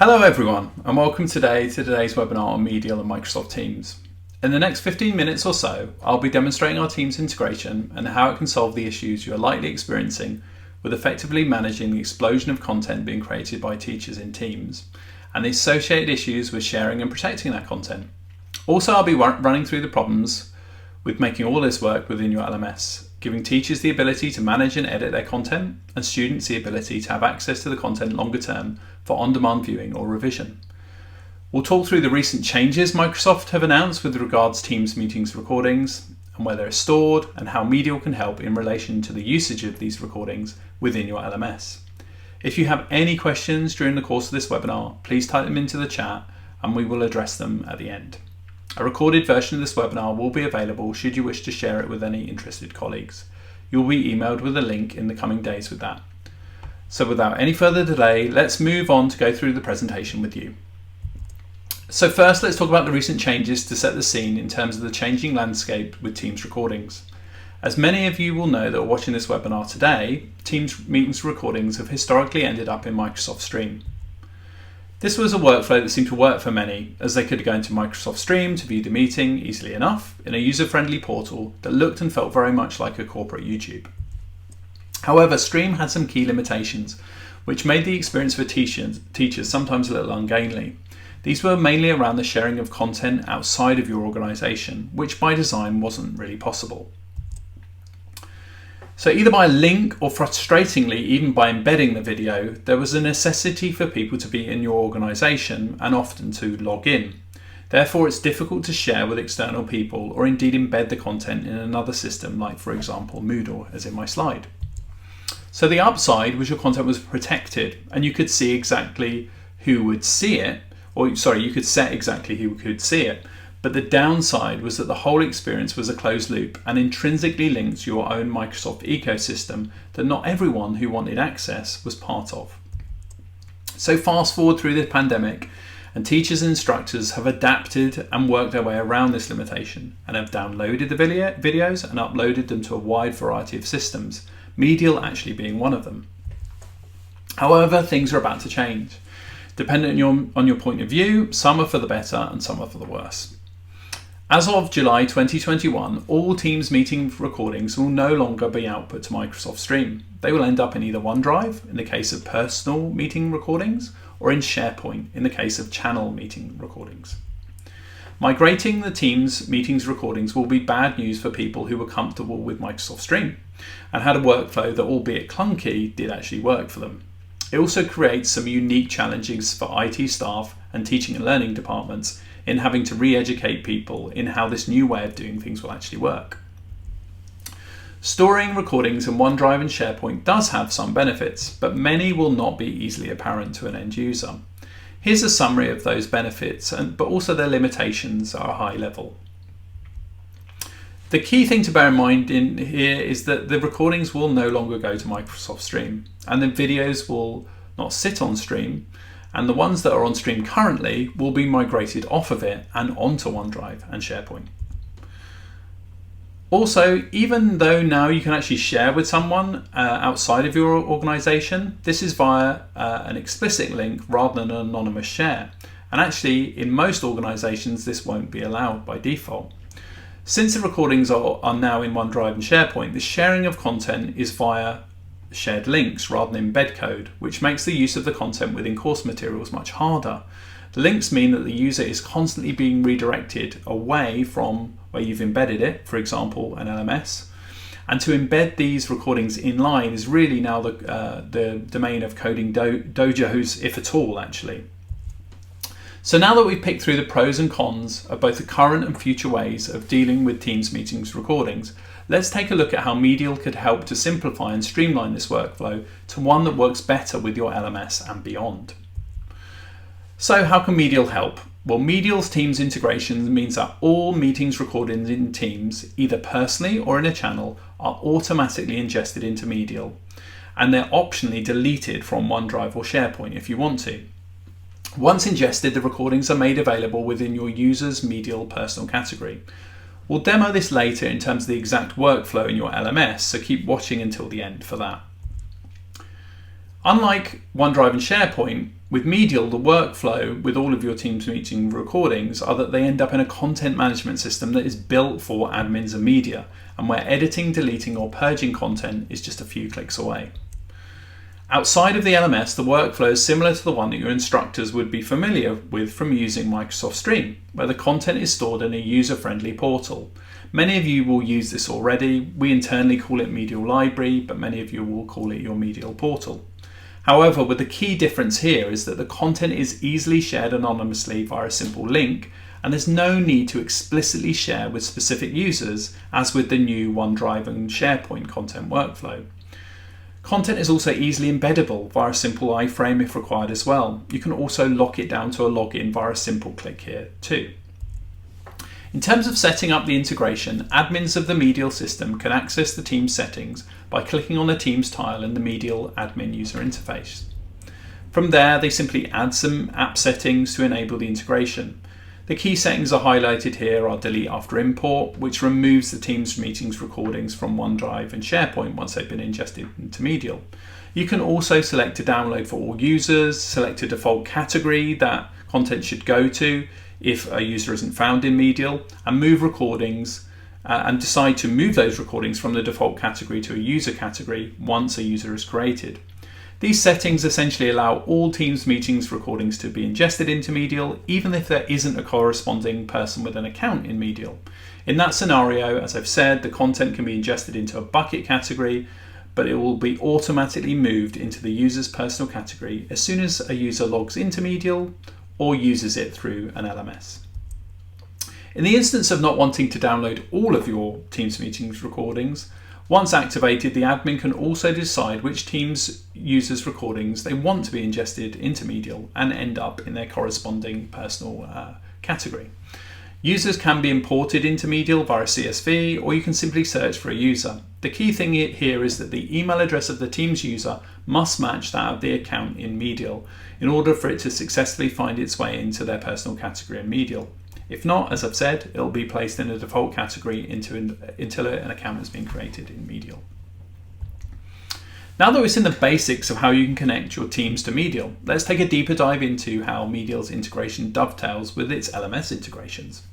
Hello everyone, and welcome to today's webinar on MEDIAL and Microsoft Teams. In the next 15 minutes or so, I'll be demonstrating our Teams integration and how it can solve the issues you are likely experiencing with effectively managing the explosion of content being created by teachers in Teams, and the associated issues with sharing and protecting that content. Also, I'll be running through the problems with making all this work within your LMS, giving teachers the ability to manage and edit their content, and students the ability to have access to the content longer term for on-demand viewing or revision. We'll talk through the recent changes Microsoft have announced with regards to Teams meetings recordings and where they're stored, and how MEDIAL can help in relation to the usage of these recordings within your LMS. If you have any questions during the course of this webinar, please type them into the chat and we will address them at the end. A recorded version of this webinar will be available should you wish to share it with any interested colleagues. You'll be emailed with a link in the coming days with that. So without any further delay, let's move on to go through the presentation with you. So first, let's talk about the recent changes to set the scene in terms of the changing landscape with Teams recordings. As many of you will know that are watching this webinar today, Teams meetings recordings have historically ended up in Microsoft Stream. This was a workflow that seemed to work for many, as they could go into Microsoft Stream to view the meeting easily enough in a user-friendly portal that looked and felt very much like a corporate YouTube. However, Stream had some key limitations, which made the experience for teachers sometimes a little ungainly. These were mainly around the sharing of content outside of your organisation, which by design wasn't really possible. So either by a link or frustratingly even by embedding the video, there was a necessity for people to be in your organisation and often to log in. Therefore, it's difficult to share with external people or indeed embed the content in another system like, for example, Moodle, as in my slide. So the upside was your content was protected and you could see exactly who would see it, you could set exactly who could see it. But the downside was that the whole experience was a closed loop and intrinsically linked to your own Microsoft ecosystem that not everyone who wanted access was part of. So fast forward through the pandemic, and teachers and instructors have adapted and worked their way around this limitation and have downloaded the videos and uploaded them to a wide variety of systems, MEDIAL actually being one of them. However, things are about to change. Depending on your point of view, some are for the better and some are for the worse. As of July 2021, all Teams meeting recordings will no longer be output to Microsoft Stream. They will end up in either OneDrive, in the case of personal meeting recordings, or in SharePoint, in the case of channel meeting recordings. Migrating the Teams meetings recordings will be bad news for people who were comfortable with Microsoft Stream and had a workflow that, albeit clunky, did actually work for them. It also creates some unique challenges for IT staff and teaching and learning departments in having to re-educate people in how this new way of doing things will actually work. Storing recordings in OneDrive and SharePoint does have some benefits, but many will not be easily apparent to an end user. Here's a summary of those benefits, but also their limitations at a high level. The key thing to bear in mind in here is that the recordings will no longer go to Microsoft Stream, and the videos will not sit on Stream, and the ones that are on Stream currently will be migrated off of it and onto OneDrive and SharePoint. Also, even though now you can actually share with someone outside of your organisation, this is via an explicit link rather than an anonymous share. And actually, in most organisations, this won't be allowed by default. Since the recordings are now in OneDrive and SharePoint, the sharing of content is via shared links rather than embed code, which makes the use of the content within course materials much harder. The links mean that the user is constantly being redirected away from where you've embedded it, for example, an LMS. And to embed these recordings in line is really now the domain of coding dojos, if at all, actually. So now that we've picked through the pros and cons of both the current and future ways of dealing with Teams meetings recordings, let's take a look at how MEDIAL could help to simplify and streamline this workflow to one that works better with your LMS and beyond. So how can MEDIAL help? Well, MEDIAL's Teams integration means that all meetings recorded in Teams, either personally or in a channel, are automatically ingested into MEDIAL, and they're optionally deleted from OneDrive or SharePoint if you want to. Once ingested, the recordings are made available within your user's MEDIAL personal category. We'll demo this later in terms of the exact workflow in your LMS, so keep watching until the end for that. Unlike OneDrive and SharePoint, with MEDIAL, the workflow with all of your Teams meeting recordings are that they end up in a content management system that is built for admins and media, and where editing, deleting, or purging content is just a few clicks away. Outside of the LMS, the workflow is similar to the one that your instructors would be familiar with from using Microsoft Stream, where the content is stored in a user-friendly portal. Many of you will use this already. We internally call it MEDIAL Library, but many of you will call it your MEDIAL portal. However, with the key difference here is that the content is easily shared anonymously via a simple link, and there's no need to explicitly share with specific users, as with the new OneDrive and SharePoint content workflow. Content is also easily embeddable via a simple iframe if required as well. You can also lock it down to a login via a simple click here too. In terms of setting up the integration, admins of the MEDIAL system can access the Teams settings by clicking on the Teams tile in the MEDIAL admin user interface. From there, they simply add some app settings to enable the integration. The key settings are highlighted here are delete after import, which removes the Teams meetings recordings from OneDrive and SharePoint once they've been ingested into MEDIAL. You can also select to download for all users, select a default category that content should go to if a user isn't found in MEDIAL, and move recordings and decide to move those recordings from the default category to a user category once a user is created. These settings essentially allow all Teams meetings recordings to be ingested into MEDIAL, even if there isn't a corresponding person with an account in MEDIAL. In that scenario, as I've said, the content can be ingested into a bucket category, but it will be automatically moved into the user's personal category as soon as a user logs into MEDIAL or uses it through an LMS. In the instance of not wanting to download all of your Teams meetings recordings, once activated, the admin can also decide which Teams users' recordings they want to be ingested into MEDIAL and end up in their corresponding personal category. Users can be imported into MEDIAL via CSV, or you can simply search for a user. The key thing here is that the email address of the Teams user must match that of the account in MEDIAL in order for it to successfully find its way into their personal category in MEDIAL. If not, as I've said, it will be placed in a default category until an account has been created in MEDIAL. Now that we've seen the basics of how you can connect your Teams to MEDIAL, let's take a deeper dive into how MEDIAL's integration dovetails with its LMS integrations.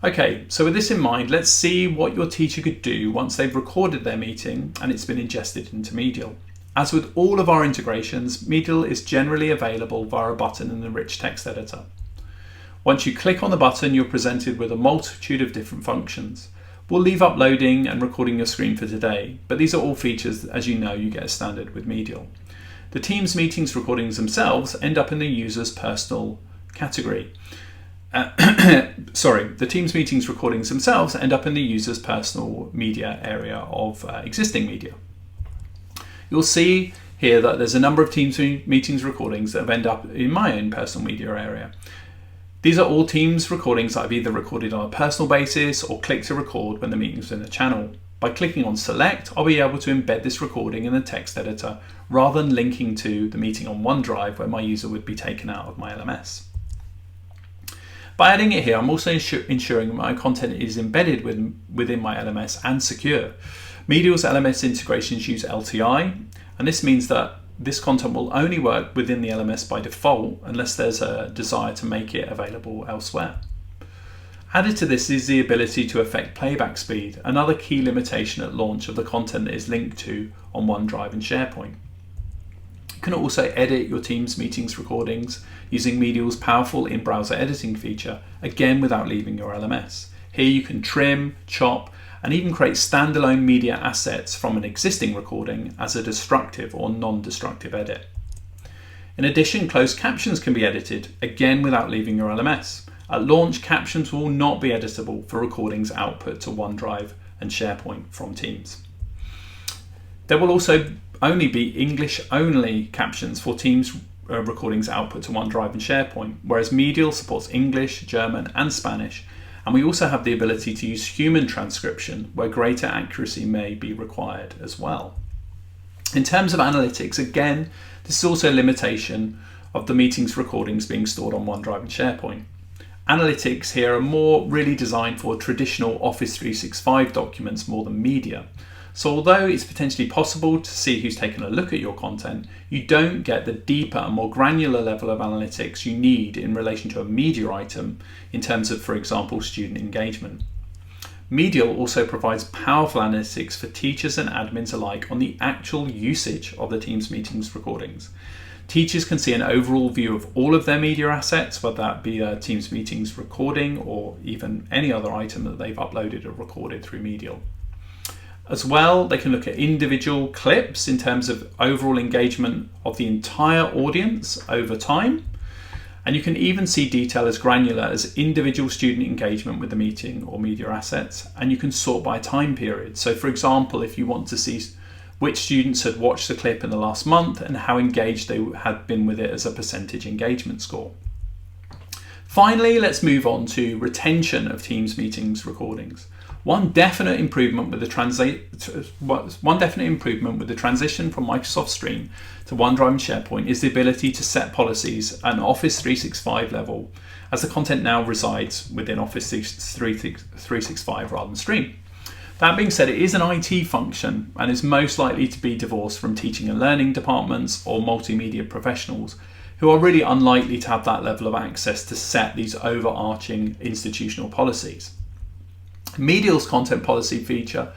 Okay, so with this in mind, let's see what your teacher could do once they've recorded their meeting and it's been ingested into MEDIAL. As with all of our integrations, MEDIAL is generally available via a button in the rich text editor. Once you click on the button, you're presented with a multitude of different functions. We'll leave uploading and recording your screen for today, but these are all features that, as you know, you get as standard with MEDIAL. The Teams meetings recordings themselves end up in the user's personal category. The Teams meetings recordings themselves end up in the user's personal media area of existing media. You'll see here that there's a number of Teams meetings recordings that have ended up in my own personal media area. These are all Teams recordings that I've either recorded on a personal basis or clicked to record when the meeting's in the channel. By clicking on select, I'll be able to embed this recording in the text editor rather than linking to the meeting on OneDrive where my user would be taken out of my LMS. By adding it here, I'm also ensuring my content is embedded within my LMS and secure. MEDIAL's LMS integrations use LTI, and this means that this content will only work within the LMS by default unless there's a desire to make it available elsewhere. Added to this is the ability to affect playback speed, another key limitation at launch of the content that is linked to on OneDrive and SharePoint. You can also edit your Teams meetings recordings using MEDIAL's powerful in-browser editing feature, again without leaving your LMS. Here you can trim, chop, and even create standalone media assets from an existing recording as a destructive or non-destructive edit. In addition, closed captions can be edited, again without leaving your LMS. At launch, captions will not be editable for recordings output to OneDrive and SharePoint from Teams. There will also only be English-only captions for Teams recordings output to OneDrive and SharePoint, whereas MEDIAL supports English, German, and Spanish, and we also have the ability to use human transcription where greater accuracy may be required as well. In terms of analytics, again, this is also a limitation of the meetings recordings being stored on OneDrive and SharePoint. Analytics here are more really designed for traditional Office 365 documents more than media. So although it's potentially possible to see who's taken a look at your content, you don't get the deeper and more granular level of analytics you need in relation to a media item in terms of, for example, student engagement. MEDIAL also provides powerful analytics for teachers and admins alike on the actual usage of the Teams meetings recordings. Teachers can see an overall view of all of their media assets, whether that be a Teams meetings recording or even any other item that they've uploaded or recorded through MEDIAL. As well, they can look at individual clips in terms of overall engagement of the entire audience over time. And you can even see detail as granular as individual student engagement with the meeting or media assets. And you can sort by time period. So for example, if you want to see which students had watched the clip in the last month and how engaged they had been with it as a percentage engagement score. Finally, let's move on to retention of Teams meetings recordings. One definite improvement with the transition from Microsoft Stream to OneDrive and SharePoint is the ability to set policies at an Office 365 level, as the content now resides within Office 365 rather than Stream. That being said, it is an IT function and is most likely to be divorced from teaching and learning departments or multimedia professionals, who are really unlikely to have that level of access to set these overarching institutional policies. MEDIAL's content policy feature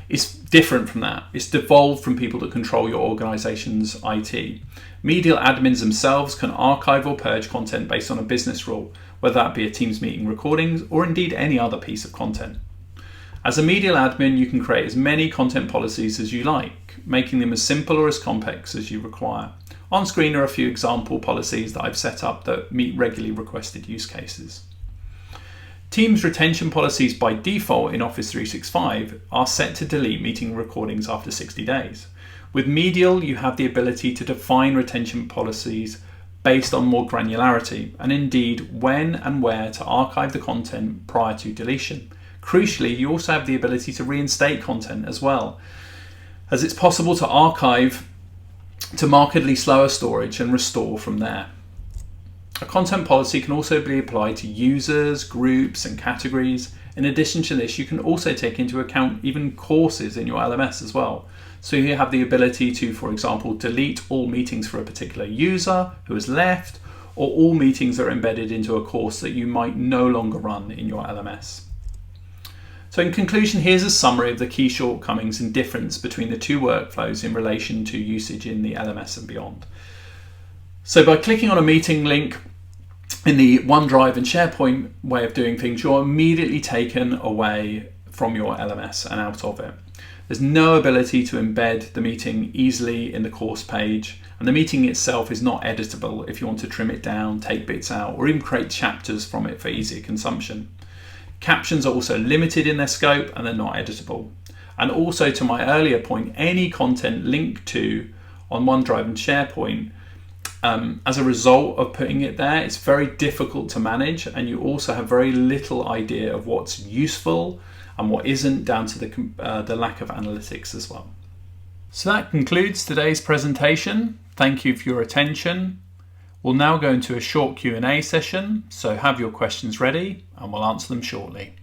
is different from that. It's devolved from people that control your organization's IT. MEDIAL admins themselves can archive or purge content based on a business rule, whether that be a Teams meeting recordings or indeed any other piece of content. As a MEDIAL admin, you can create as many content policies as you like, making them as simple or as complex as you require. On screen are a few example policies that I've set up that meet regularly requested use cases. Teams retention policies by default in Office 365 are set to delete meeting recordings after 60 days. With MEDIAL, you have the ability to define retention policies based on more granularity, and indeed when and where to archive the content prior to deletion. Crucially, you also have the ability to reinstate content as well, as it's possible to archive to markedly slower storage and restore from there. A content policy can also be applied to users, groups, and categories. In addition to this, you can also take into account even courses in your LMS as well. So you have the ability to, for example, delete all meetings for a particular user who has left, or all meetings that are embedded into a course that you might no longer run in your LMS. So in conclusion, here's a summary of the key shortcomings and difference between the two workflows in relation to usage in the LMS and beyond. So by clicking on a meeting link in the OneDrive and SharePoint way of doing things, you're immediately taken away from your LMS and out of it. There's no ability to embed the meeting easily in the course page, and the meeting itself is not editable if you want to trim it down, take bits out, or even create chapters from it for easier consumption. Captions are also limited in their scope and they're not editable. And also, to my earlier point, any content linked to on OneDrive and SharePoint, as a result of putting it there, it's very difficult to manage, and you also have very little idea of what's useful and what isn't, down to the lack of analytics as well. So that concludes today's presentation. Thank you for your attention. We'll now go into a short Q&A session, so have your questions ready and we'll answer them shortly.